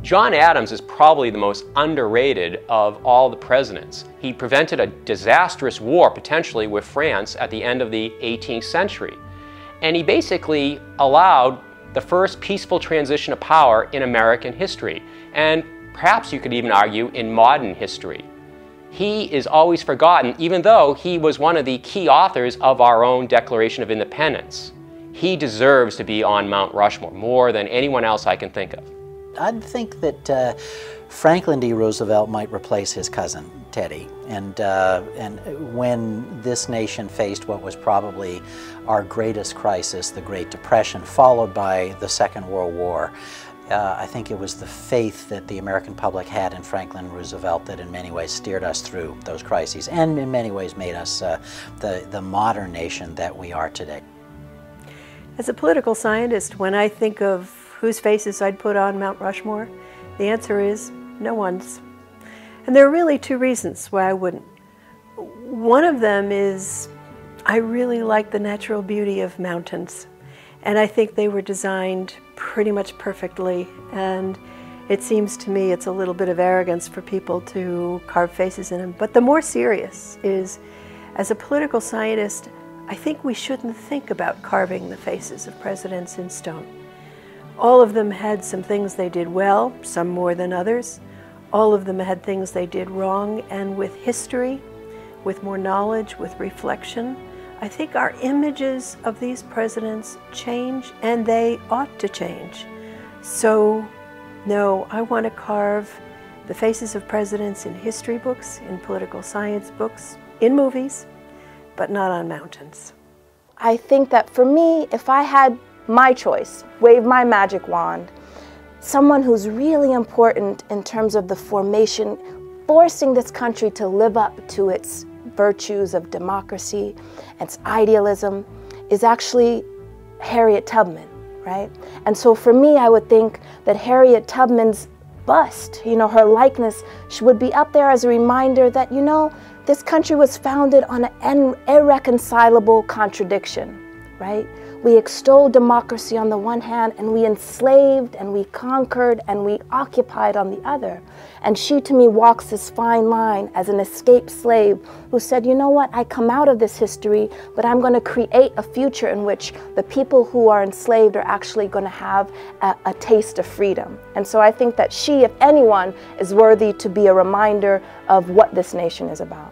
John Adams is probably the most underrated of all the presidents. He prevented a disastrous war, potentially, with France at the end of the 18th century. And he basically allowed the first peaceful transition of power in American history, and perhaps you could even argue in modern history. He is always forgotten, even though he was one of the key authors of our own Declaration of Independence. He deserves to be on Mount Rushmore more than anyone else I can think of. I'd think that Franklin D. Roosevelt might replace his cousin, Teddy. And when this nation faced what was probably our greatest crisis, the Great Depression, followed by the Second World War, I think it was the faith that the American public had in Franklin Roosevelt that in many ways steered us through those crises and in many ways made us the modern nation that we are today. As a political scientist, when I think of whose faces I'd put on Mount Rushmore, the answer is no one's. And there are really two reasons why I wouldn't. One of them is I really like the natural beauty of mountains. And I think they were designed pretty much perfectly. And it seems to me it's a little bit of arrogance for people to carve faces in them. But the more serious is, as a political scientist, I think we shouldn't think about carving the faces of presidents in stone. All of them had some things they did well, some more than others. All of them had things they did wrong, and with history, with more knowledge, with reflection, I think our images of these presidents change, and they ought to change. So, no, I want to carve the faces of presidents in history books, in political science books, in movies, but not on mountains. I think that for me, if I had my choice, wave my magic wand, someone who's really important in terms of the formation, forcing this country to live up to its virtues of democracy, its idealism, is actually Harriet Tubman, right? And so for me, I would think that Harriet Tubman's bust, her likeness would be up there as a reminder that, this country was founded on an irreconcilable contradiction, right? We extolled democracy on the one hand, and we enslaved, and we conquered, and we occupied on the other. And she, to me, walks this fine line as an escaped slave who said, you know what, I come out of this history, but I'm going to create a future in which the people who are enslaved are actually going to have a taste of freedom. And so I think that she, if anyone, is worthy to be a reminder of what this nation is about.